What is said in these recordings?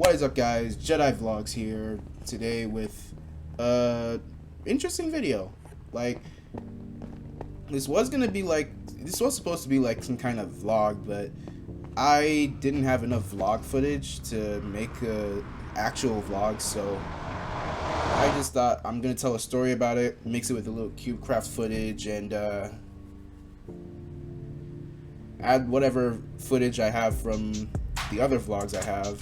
What is up, guys? Jedi Vlogs here today with interesting video. Like this was supposed to be like some kind of vlog, but I didn't have enough vlog footage to make a actual vlog, so I just thought I'm gonna tell a story about it, mix it with a little CubeCraft footage, and add whatever footage I have from the other vlogs I have,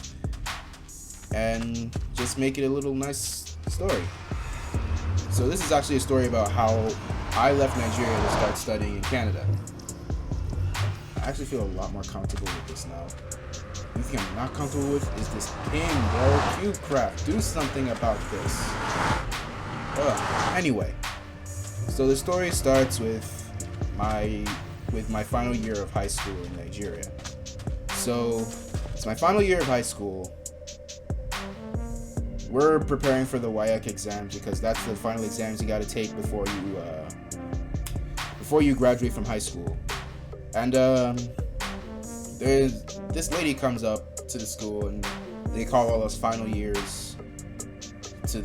and just make it a little nice story. So this is actually a story about how I left Nigeria to start studying in Canada. I actually feel a lot more comfortable with this now. The thing I'm not comfortable with is this ping, bro. CubeCraft, do something about this. Anyway, so the story starts with my final year of high school in Nigeria. So it's my final year of high school. We're preparing for the WAEC exams because that's the final exams you got to take before you graduate from high school. And this lady comes up to the school and they call all us final years to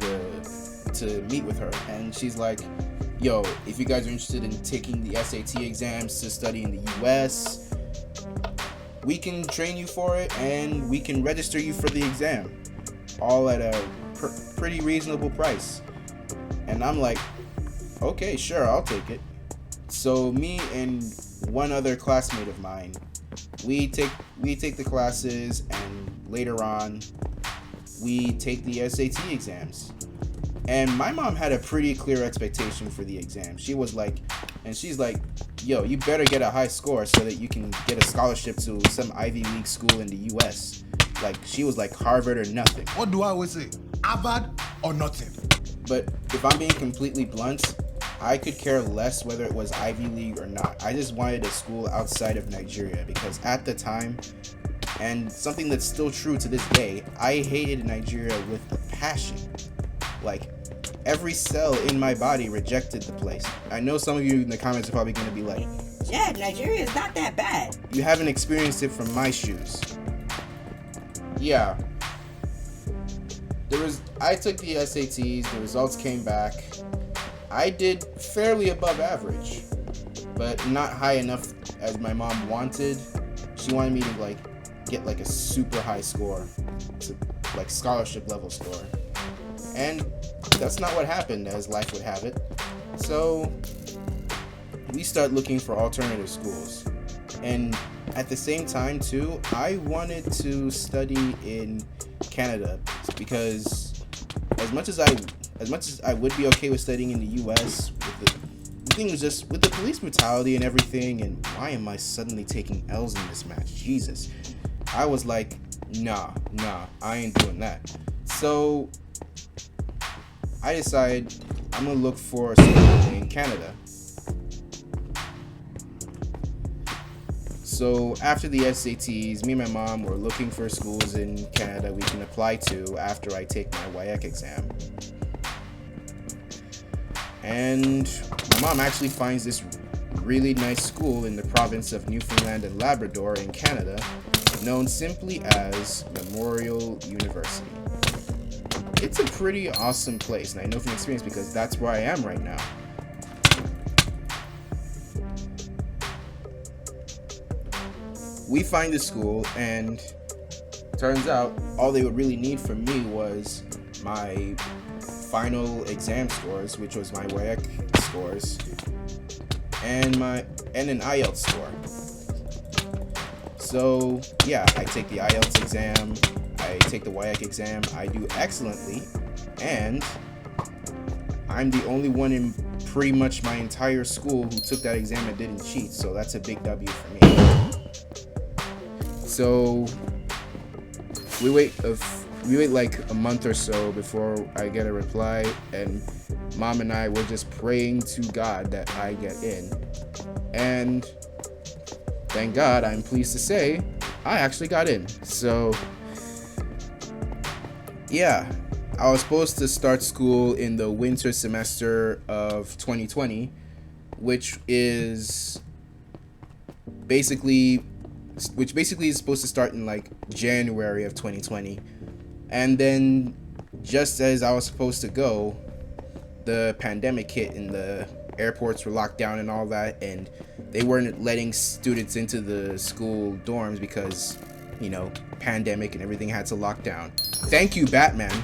meet with her, and she's like, yo, if you guys are interested in taking the SAT exams to study in the US, we can train you for it and we can register you for the exam, all at a pretty reasonable price. And I'm like, okay, sure, I'll take it. So me and one other classmate of mine, we take the classes, and later on we take the SAT exams. And my mom had a pretty clear expectation for the exam. She's like, yo, you better get a high score so that you can get a scholarship to some Ivy League school in the US. Like, she was like, Harvard or nothing. What do I always say? Harvard or nothing. But if I'm being completely blunt, I could care less whether it was Ivy League or not. I just wanted a school outside of Nigeria because at the time, and something that's still true to this day, I hated Nigeria with a passion. Like, every cell in my body rejected the place. I know some of you in the comments are probably going to be like, yeah, Nigeria is not that bad. You haven't experienced it from my shoes. Yeah. I took the SATs, the results came back. I did fairly above average, but not high enough as my mom wanted. She wanted me to get a super high score, like scholarship level score. And that's not what happened, as life would have it. So we start looking for alternative schools. And at the same time too, I wanted to study in Canada because as much as I would be okay with studying in the US, the thing was just with the police brutality and everything, and why am I suddenly taking L's in this match? Jesus. I was like, nah, I ain't doing that. So I decided I'm gonna look for a school in Canada. So after the SATs, me and my mom were looking for schools in Canada we can apply to after I take my WAEC exam. And my mom actually finds this really nice school in the province of Newfoundland and Labrador in Canada, known simply as Memorial University. It's a pretty awesome place, and I know from experience because that's where I am right now. We find the school, and turns out all they would really need from me was my final exam scores, which was my WAEC scores, and an IELTS score. So yeah, I take the IELTS exam, I take the WAEC exam, I do excellently, and I'm the only one in pretty much my entire school who took that exam and didn't cheat, so that's a big W for me. So we wait like a month or so before I get a reply, and mom and I were just praying to God that I get in. And thank God, I'm pleased to say I actually got in. So yeah, I was supposed to start school in the winter semester of 2020, which basically is supposed to start in like January of 2020. And then just as I was supposed to go, the pandemic hit and the airports were locked down and all that, and they weren't letting students into the school dorms because, you know, pandemic and everything had to lock down. Thank you, Batman.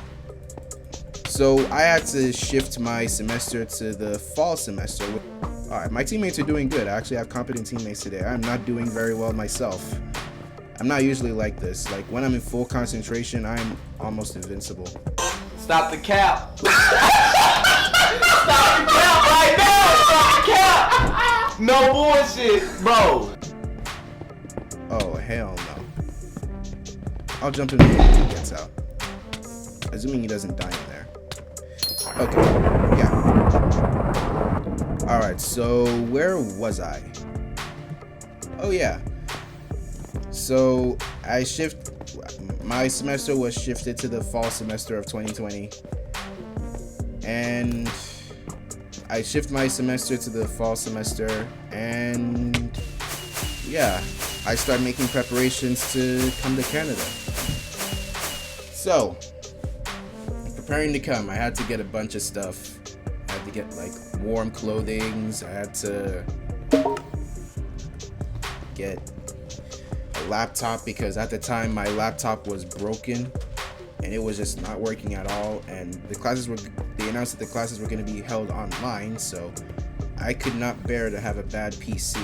So I had to shift my semester to the fall semester. Alright, my teammates are doing good. I actually have competent teammates today. I'm not doing very well myself. I'm not usually like this. Like, when I'm in full concentration, I'm almost invincible. Stop the cap. Stop the cap right now. Stop the cap. No bullshit, bro. Oh, hell no. I'll jump in the game when he gets out. Assuming he doesn't die in there. Okay, yeah. Alright, so where was I? Oh, yeah. So my semester was shifted to the fall semester of 2020. And I shift my semester to the fall semester, and yeah, I started making preparations to come to Canada. So, preparing to come, I had to get a bunch of stuff. I had to get like warm clothings. I had to get a laptop because at the time my laptop was broken and it was just not working at all, and they announced that the classes were going to be held online, so I could not bear to have a bad PC.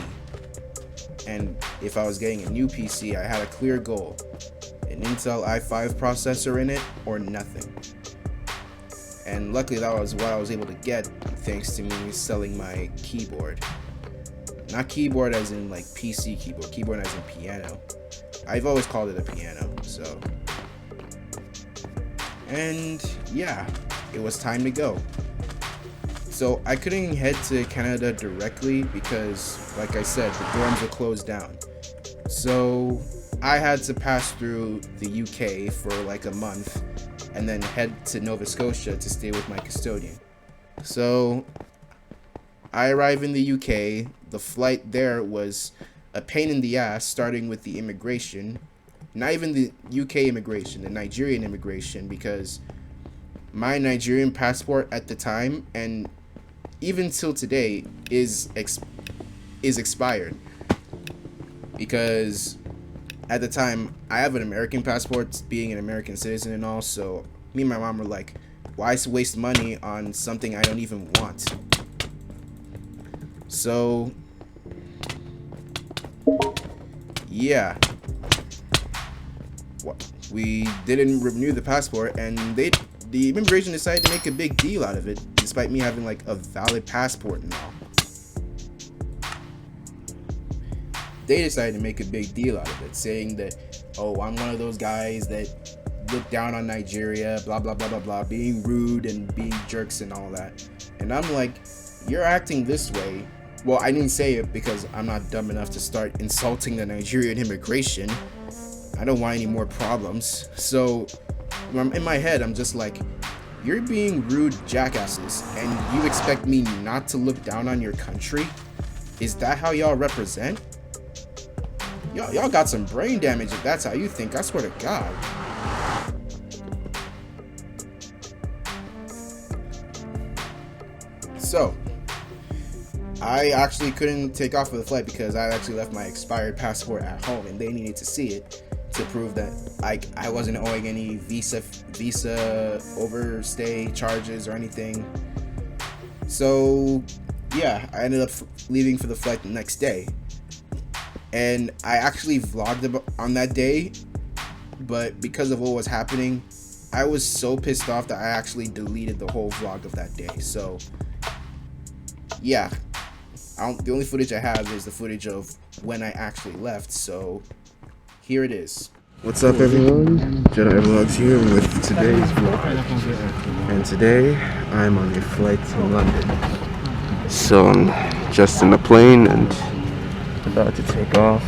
And if I was getting a new PC, I had a clear goal: an Intel i5 processor in it or nothing. And luckily that was what I was able to get thanks to me selling my keyboard. Not keyboard as in like PC keyboard, keyboard as in piano. I've always called it a piano, so. And yeah, it was time to go. So I couldn't head to Canada directly because, like I said, the dorms were closed down. So I had to pass through the UK for like a month and then head to Nova Scotia to stay with my custodian. So I arrived in the UK. The flight there was a pain in the ass, starting with the immigration. Not even the UK immigration, the Nigerian immigration, because my Nigerian passport at the time, and even till today, is expired. Because at the time, I have an American passport, being an American citizen and all, so me and my mom were like, why waste money on something I don't even want? So yeah, we didn't renew the passport, and the immigration decided to make a big deal out of it, despite me having like a valid passport and all. They decided to make a big deal out of it, saying that, oh, I'm one of those guys that look down on Nigeria, blah blah blah blah blah, being rude and being jerks and all that. And I'm like, you're acting this way. Well, I didn't say it because I'm not dumb enough to start insulting the Nigerian immigration. I don't want any more problems. So in my head, I'm just like, you're being rude jackasses, and you expect me not to look down on your country? Is that how y'all represent? Y'all got some brain damage if that's how you think, I swear to God. So I actually couldn't take off for the flight because I actually left my expired passport at home, and they needed to see it to prove that I wasn't owing any visa overstay charges or anything. So yeah, I ended up leaving for the flight the next day, and I actually vlogged on that day, but because of what was happening, I was so pissed off that I actually deleted the whole vlog of that day. So yeah, the only footage I have is the footage of when I actually left, so here it is. What's up, everyone? Jedi Vlogs here with today's vlog. And today, I'm on a flight to London. So I'm just in the plane and about to take off.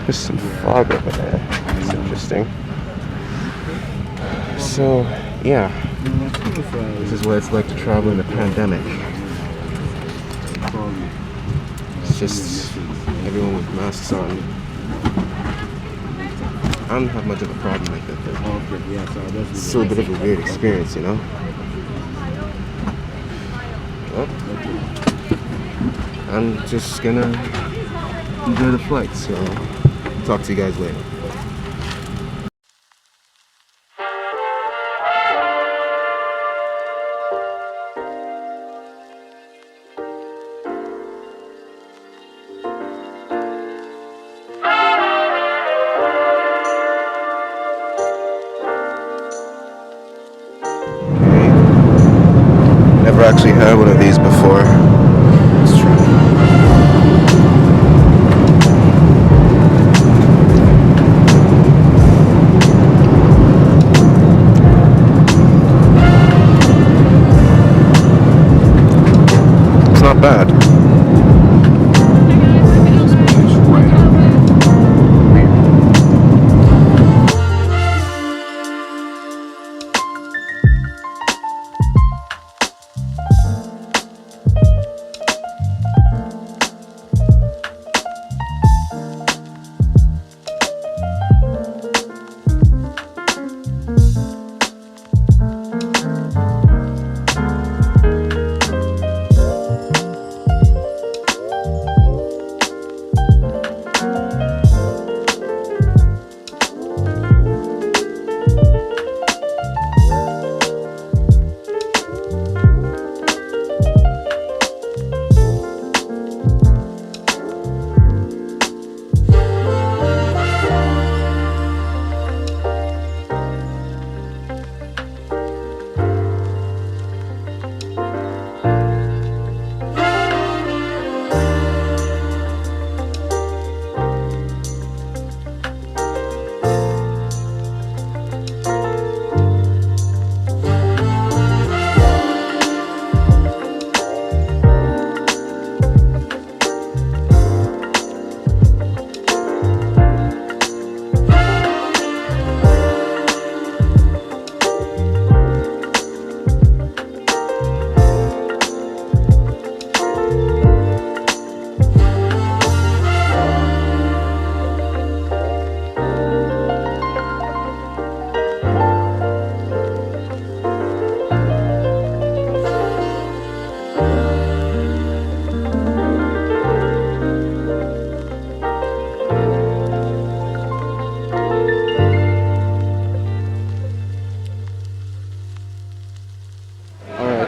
There's some fog over there. It's interesting. So, yeah. This is what it's like to travel in a pandemic. It's just everyone with masks on. don't have much of a problem like that, but Okay, yeah, so that's it's still a bit of a weird experience, you know? Well, I'm just gonna enjoy the flight, so talk to you guys later. Never actually had one of these before. It's true. It's not bad.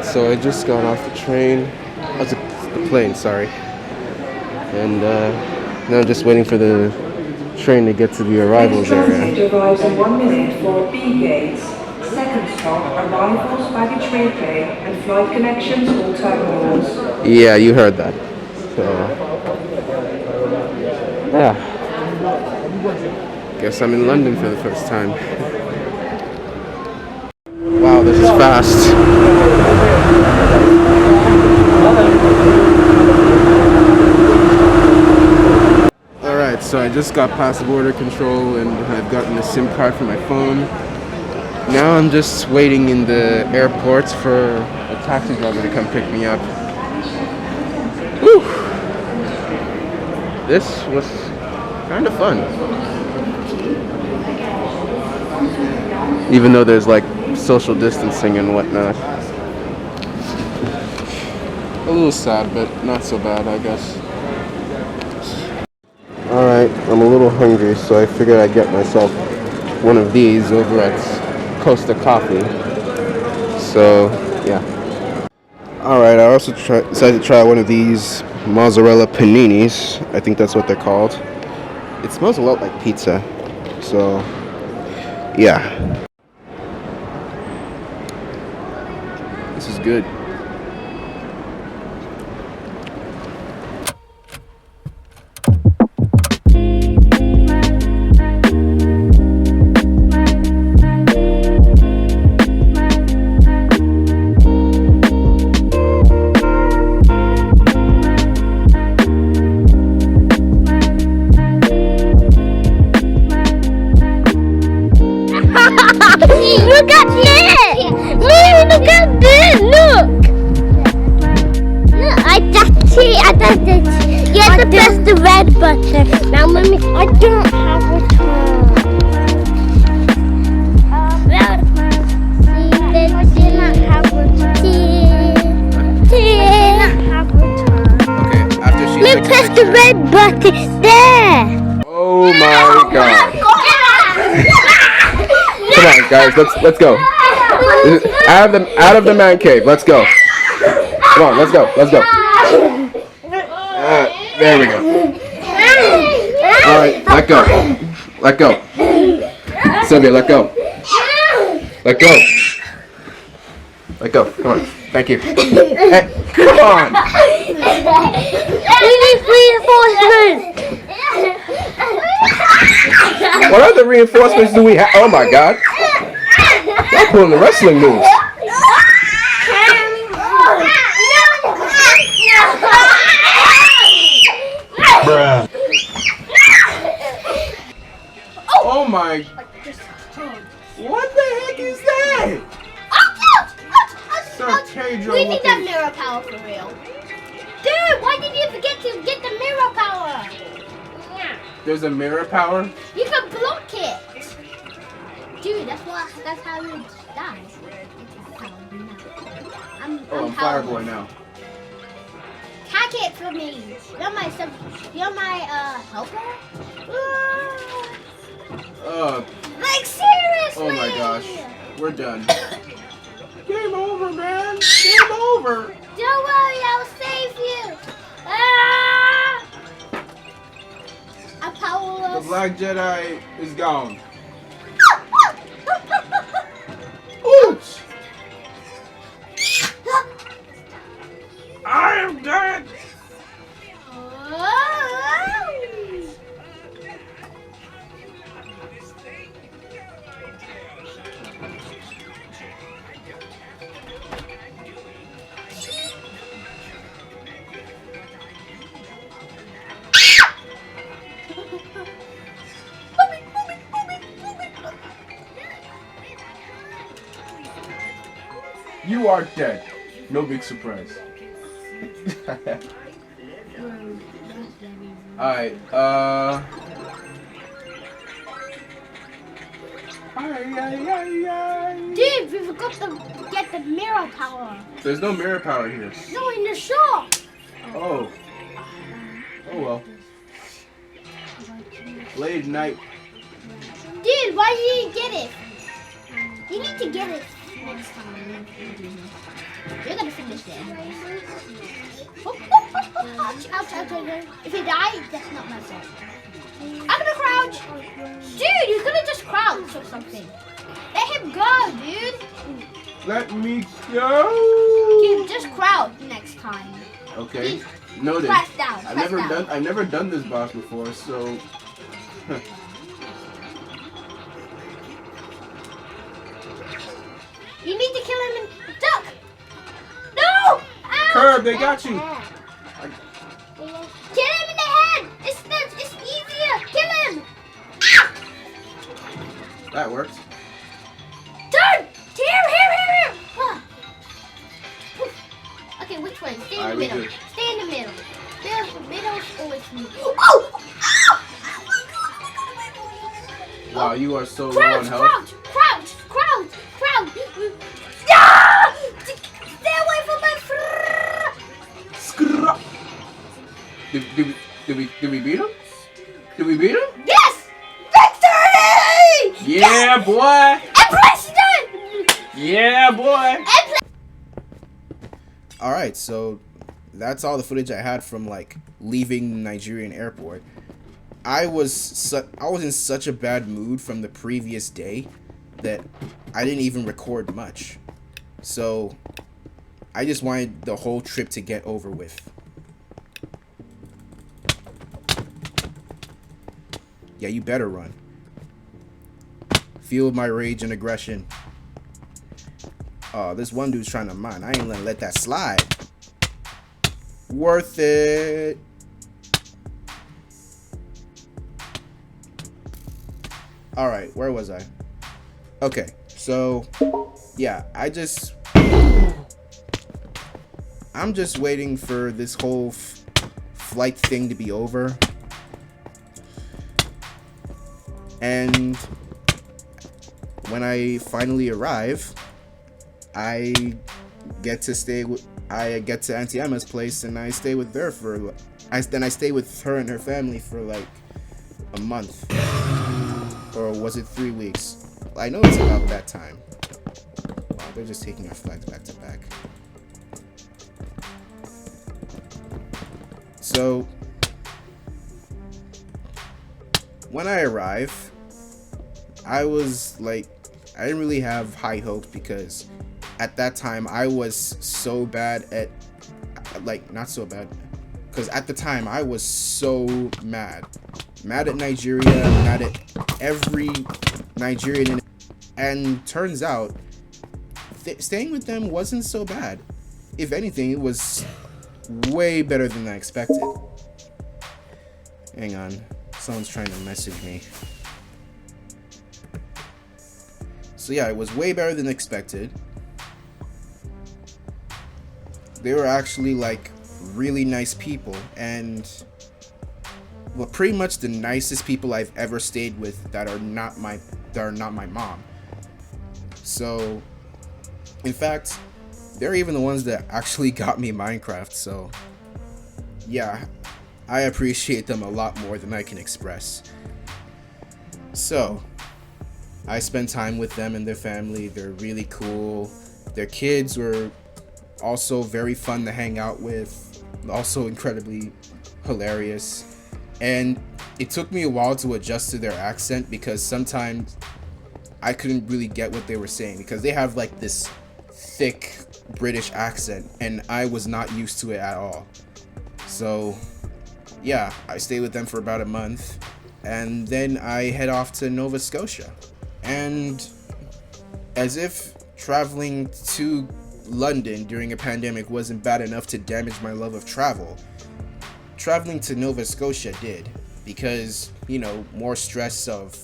So I just got off the train, the plane, sorry. And now I'm just waiting for the train to get to the arrivals area. Transit arrives in 1 minute for B gates. Second stop, arrivals, baggage replay, and flight connections all terminals. Yeah, you heard that. So, yeah. Guess I'm in London for the first time. Wow, this is fast. Alright, so I just got past border control and I've gotten a SIM card for my phone. Now I'm just waiting in the airport for a taxi driver to come pick me up. Whew. This was kind of fun. Even though there's like social distancing and whatnot. A little sad, but not so bad, I guess. Alright, I'm a little hungry, so I figured I'd get myself one of these over at Costa Coffee. So, yeah. Alright, I also decided to try one of these mozzarella paninis. I think that's what they're called. It smells a lot like pizza. So, yeah. This is good. Look at this! Look at this! Look! Look, that's it. You have to press the red button. Now, Mommy, I don't have a tongue. guys, let's go. Out of the man cave. Let's go. Come on, let's go. There we go. All right, let go. Sylvia, let go. Come on. Thank you. Hey, come on. We need reinforcements. What other reinforcements do we have? Oh my God. They're pulling the wrestling moves. Bruh. Oh my! What the heck is that? Sir Pedro We need that looking- mirror power for real. Dude, why did you forget to get the mirror power? There's a mirror power. You can block it. Dude, that's how you die. I'm Oh, I'm Fireboy now. Hack it for me. You're my helper? Like seriously? Oh my gosh. We're done. Game over, man. Game over. Don't worry, I'll save you. Ah! I'm The powerless. Black Jedi is gone. Ouch! I am dead. You are dead. No big surprise. Alright, Dude, we forgot to get the mirror power. There's no mirror power here. No, in the shop. Oh. Oh well. Late night. Dude, why did you get it? You need to get it next time. You're gonna finish it anyways. Ouch, ouch, ouch, ouch. If you die, that's not my fault. I'm gonna crouch. Dude, you could have just crouched or something. Let him go, dude. Let me go. Dude, just crouch next time. Okay. Noted. Press down. I've never done this boss before, so You need to kill him and duck. No! Ow! Curb, they got you. Kill him in the head. It's easier. Kill him. That worked. Turn! Here! Huh. Okay, which one? Stay in the Alright, we middle. good. Stay in the middle. The middle's always me. Oh! Wow, you are so low on Crouch! health. Crouch! Ah! Stay away from my Did we beat him? Did we beat him? Yes! Victory! Yeah, boy. And president! Yeah, boy. And Alright, so that's all the footage I had from like leaving Nigerian airport. I was in such a bad mood from the previous day that I didn't even record much. So I just wanted the whole trip to get over with. Yeah, you better run. Feel my rage and aggression. Oh, this one dude's trying to mine. I ain't gonna let that slide. Worth it. Alright, where was I? Okay, so yeah, I'm just waiting for this whole flight thing to be over. And when I finally arrive, I get to Auntie Emma's place, and I stay with her I stay with her and her family for like a month, or was it 3 weeks? I know it's about that time. Wow, they're just taking our flags back to back. So when I arrive, I was like, I didn't really have high hopes because at that time I was so bad at, like, not so bad, because at the time I was so mad at Nigeria, mad at every Nigerian, and turns out staying with them wasn't so bad. If anything, it was way better than I expected. Hang on, someone's trying to message me. So yeah, it was way better than expected. They were actually like really nice people, and well, pretty much the nicest people I've ever stayed with that are not my mom. So in fact, they're even the ones that actually got me Minecraft. So yeah, I appreciate them a lot more than I can express. So I spent time with them and their family. They're really cool. Their kids were also very fun to hang out with, also incredibly hilarious. And it took me a while to adjust to their accent because sometimes I couldn't really get what they were saying because they have like this thick British accent and I was not used to it at all. So yeah, I stayed with them for about a month and then I head off to Nova Scotia. And as if traveling to London during a pandemic wasn't bad enough to damage my love of travel, traveling to Nova Scotia did, because, you know, more stress of,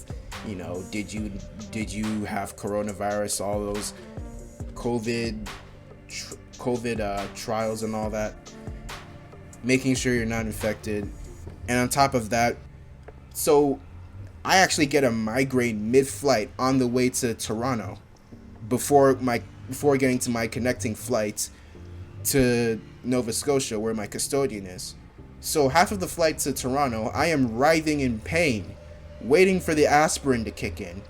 you know, did you have coronavirus, all those COVID trials and all that, making sure you're not infected. And on top of that, so I actually get a migraine mid-flight on the way to Toronto before getting to my connecting flight to Nova Scotia where my custodian is. So half of the flight to Toronto, I am writhing in pain, waiting for the aspirin to kick in.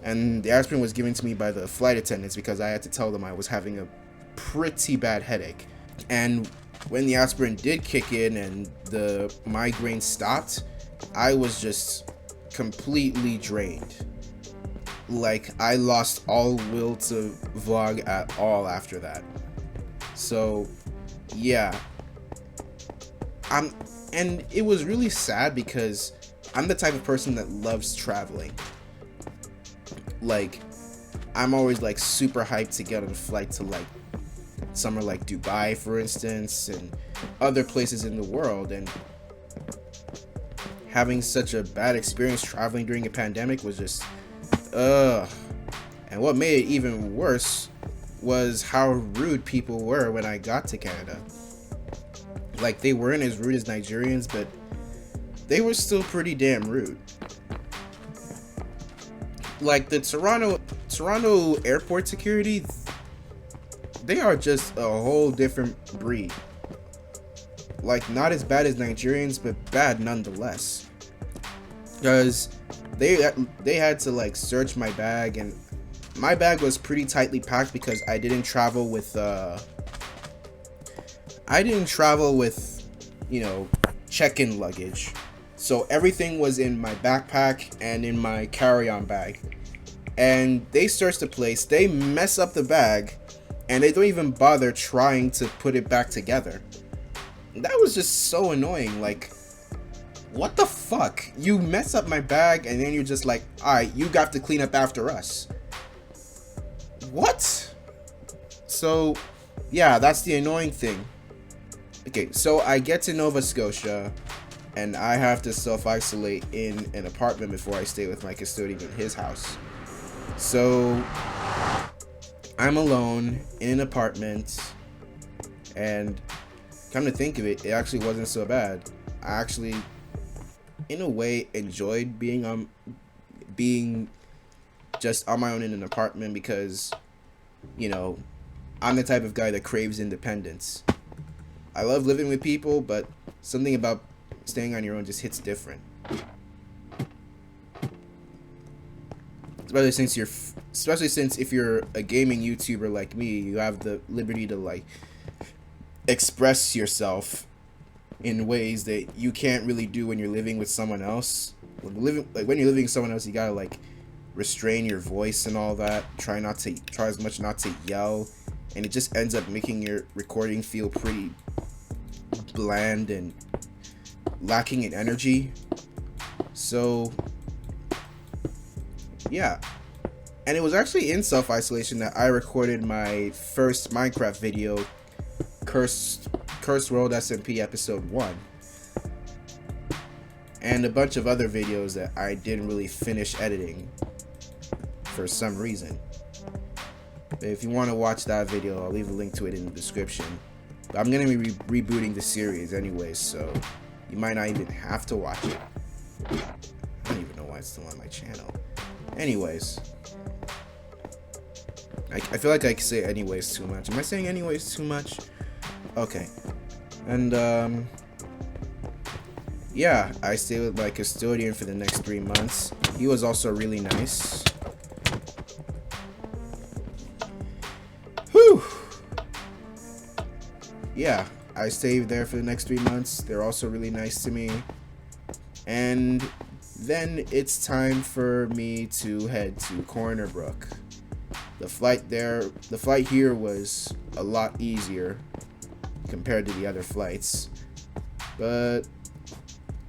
And the aspirin was given to me by the flight attendants because I had to tell them I was having a pretty bad headache. And when the aspirin did kick in and the migraine stopped, I was just completely drained. Like, I lost all will to vlog at all after that. So yeah, and it was really sad because I'm the type of person that loves traveling. Like, I'm always like super hyped to get on a flight to like somewhere like Dubai, for instance, and other places in the world. And having such a bad experience traveling during a pandemic was just and what made it even worse was how rude people were when I got to Canada. Like, they weren't as rude as Nigerians, but they were still pretty damn rude. Like, the Toronto airport security, they are just a whole different breed. Like, not as bad as Nigerians, but bad nonetheless. Because they had to like search my bag, and my bag was pretty tightly packed because I didn't travel with you know, check-in luggage. So everything was in my backpack and in my carry-on bag. And they search the place, they mess up the bag, and they don't even bother trying to put it back together. That was just so annoying. Like, what the fuck? You mess up my bag and then you're just like, alright, you got to clean up after us. What? So yeah, that's the annoying thing. Okay, so I get to Nova Scotia and I have to self-isolate in an apartment before I stay with my custodian in his house. So I'm alone in an apartment, and come to think of it, it actually wasn't so bad. I actually, in a way, enjoyed being just on my own in an apartment because, you know, I'm the type of guy that craves independence. I love living with people, but something about staying on your own just hits different. especially since if you're a gaming YouTuber like me, you have the liberty to like express yourself in ways that you can't really do when you're living with someone else. When you're living with someone else, you gotta like restrain your voice and all that. Try as much not to yell, and it just ends up making your recording feel pretty bland and lacking in energy. So yeah, and it was actually in self-isolation that I recorded my first Minecraft video, Cursed World SMP episode 1, and a bunch of other videos that I didn't really finish editing for some reason. But if you want to watch that video, I'll leave a link to it in the description. But I'm gonna be rebooting the series anyways, so you might not even have to watch it. I don't even know why it's still on my channel. Anyways, I feel like I say anyways too much. Am I saying anyways too much? Okay. And yeah, I stayed with my custodian for the next 3 months. He was also really nice. Whew. Yeah, I stayed there for the next 3 months. They're also really nice to me. And then it's time for me to head to Corner Brook. The flight here was a lot easier compared to the other flights. But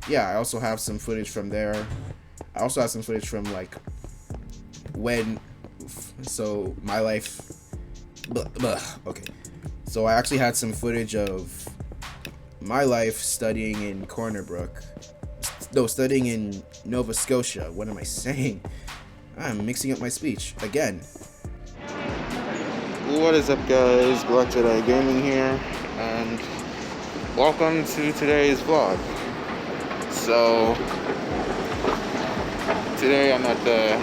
yeah, I also have some footage from there. I also have some footage from like my life. Okay. So I actually had some footage of my life studying in Corner Brook. No, studying in Nova Scotia. What am I saying? I'm mixing up my speech again. What is up, guys? Black Jedi Gaming here, and welcome to today's vlog. So today I'm at the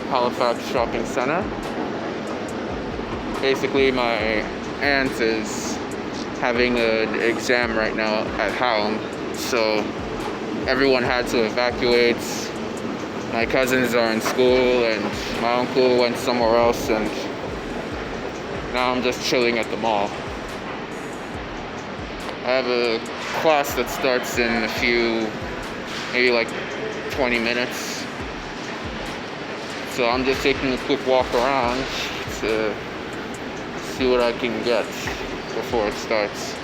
Halifax Shopping Center. Basically, my aunt is having an exam right now at home, so everyone had to evacuate. My cousins are in school, and my uncle went somewhere else, and now I'm just chilling at the mall. I have a class that starts in a few, maybe like 20 minutes. So I'm just taking a quick walk around to see what I can get before it starts.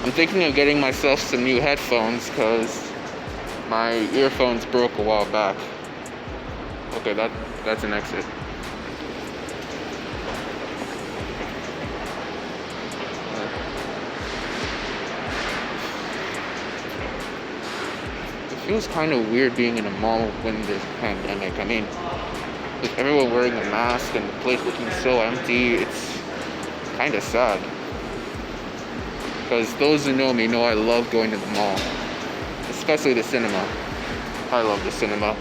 I'm thinking of getting myself some new headphones because my earphones broke a while back. Okay, that's an exit. It feels kind of weird being in a mall when there's a pandemic. I mean, with everyone wearing a mask and the place looking so empty, it's kind of sad. Because those who know me know I love going to the mall, especially the cinema. I love the cinema.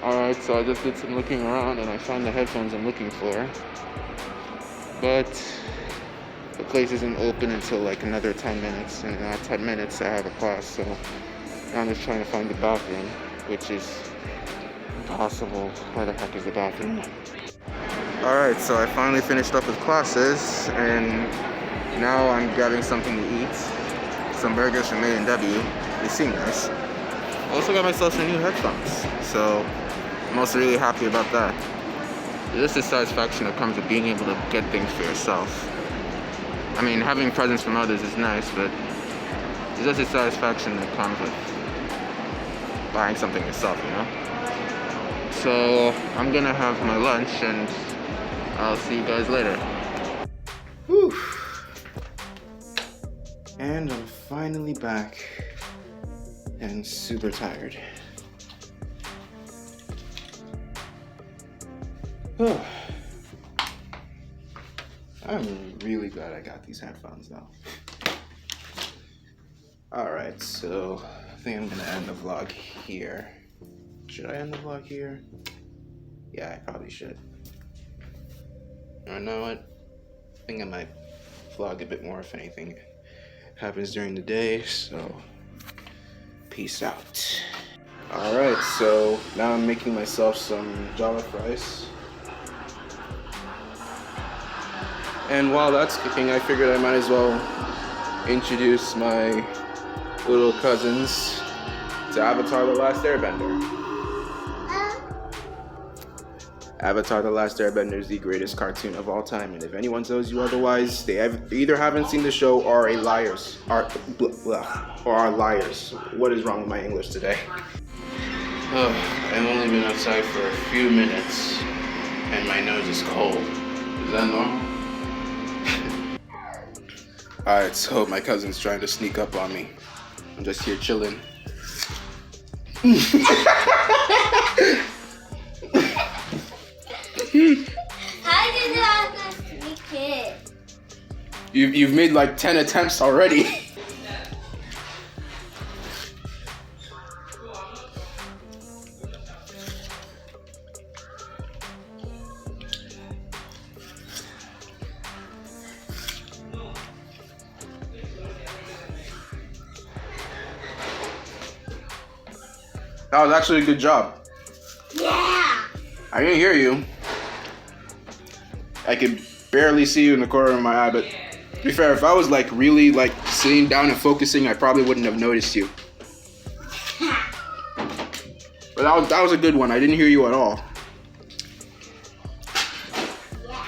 Alright, so I just did some looking around and I found the headphones I'm looking for. But the place isn't open until like another 10 minutes, and in that 10 minutes I have a class, so now I'm just trying to find the bathroom, which is impossible. Where the heck is the bathroom? Alright, so I finally finished up with classes, and now I'm grabbing something to eat. Some burgers from A&W. They seem nice. I also got myself some new headphones, so I'm also really happy about that. This is the satisfaction that comes with being able to get things for yourself. I mean, having presents from others is nice, but it's just the satisfaction that comes with buying something yourself, you know? So I'm gonna have my lunch, and I'll see you guys later. Whew. And I'm finally back and super tired. Oh. I'm really glad I got these headphones though. Alright, so I think I'm gonna end the vlog here. Should I end the vlog here? Yeah, I probably should. Or know what? I think I might vlog a bit more if anything happens during the day, so Peace out. Alright, so now I'm making myself some jollof rice. And while that's cooking, I figured I might as well introduce my little cousins to Avatar: The Last Airbender. Avatar: The Last Airbender is the greatest cartoon of all time, and if anyone tells you otherwise, they either haven't seen the show or are liars. Or are liars. What is wrong with my English today? I've only been outside for a few minutes, and my nose is cold. Is that normal? Alright, so my cousin's trying to sneak up on me. I'm just here chilling. How did you not sneak it? You've made like 10 attempts already. That was actually a good job. Yeah. I didn't hear you. I could barely see you in the corner of my eye, but to be fair, if I was like really like sitting down and focusing, I probably wouldn't have noticed you. But that was a good one. I didn't hear you at all. Yeah.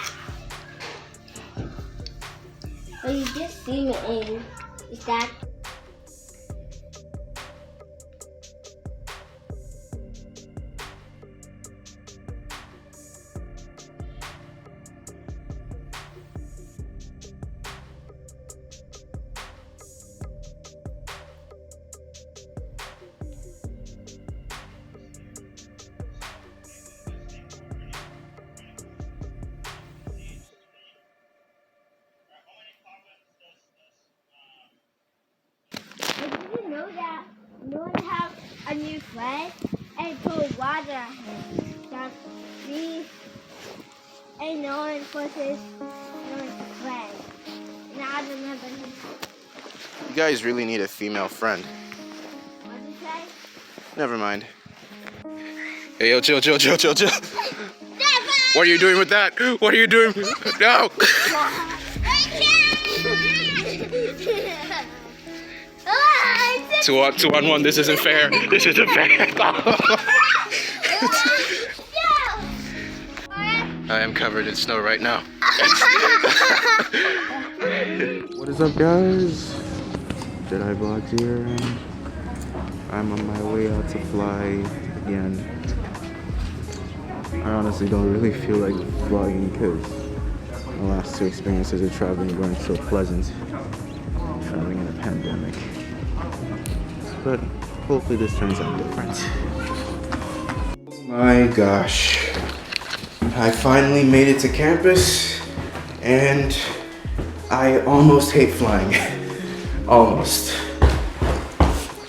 Well, you just see me in. Is that? Did you know that no one has a new friend and put water at him? That me and no one pushes no one's friend. And I remember him. You guys really need a female friend. What did you say? Never mind. Hey, yo, chill. What are you doing with that? What are you doing? No! Two on one. This isn't fair. This isn't fair. I am covered in snow right now. What is up, guys? Jedi Vlogs here. I'm on my way out to fly again. I honestly don't really feel like vlogging because my last two experiences of traveling weren't so pleasant. Traveling in a pandemic. But hopefully this turns out different. My gosh. I finally made it to campus and I almost hate flying. Almost.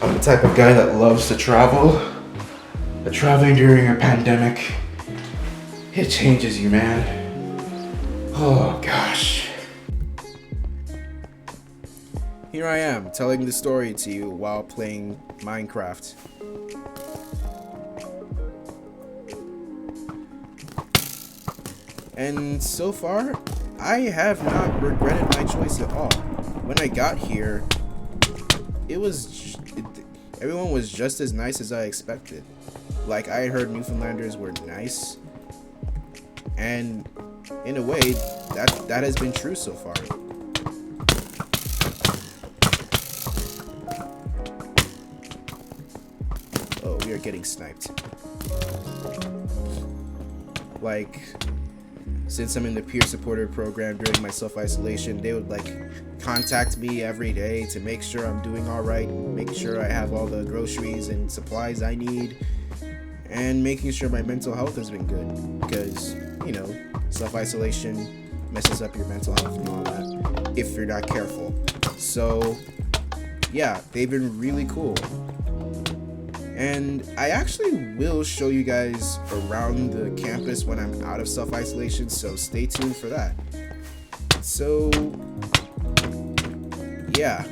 I'm the type of guy that loves to travel. But traveling during a pandemic, it changes you, man. Oh gosh. Here I am, telling the story to you while playing Minecraft. And so far, I have not regretted my choice at all. When I got here, everyone was just as nice as I expected. Like, I had heard Newfoundlanders were nice, and in a way, that has been true so far. Oh, we are getting sniped. Like, since I'm in the peer supporter program during my self-isolation, they would like contact me every day to make sure I'm doing all right, make sure I have all the groceries and supplies I need, and making sure my mental health has been good, because, you know, self-isolation messes up your mental health and all that if you're not careful. So yeah, they've been really cool. And I actually will show you guys around the campus when I'm out of self-isolation, so stay tuned for that. So yeah,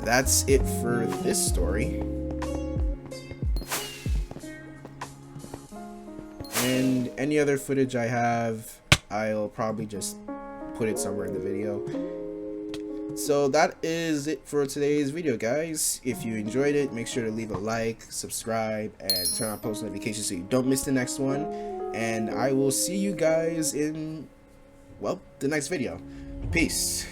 that's it for this story. And any other footage I have, I'll probably just put it somewhere in the video. So that is it for today's video, guys. If you enjoyed it, make sure to leave a like, subscribe, and turn on post notifications so you don't miss the next one. And I will see you guys in, well, the next video. Peace.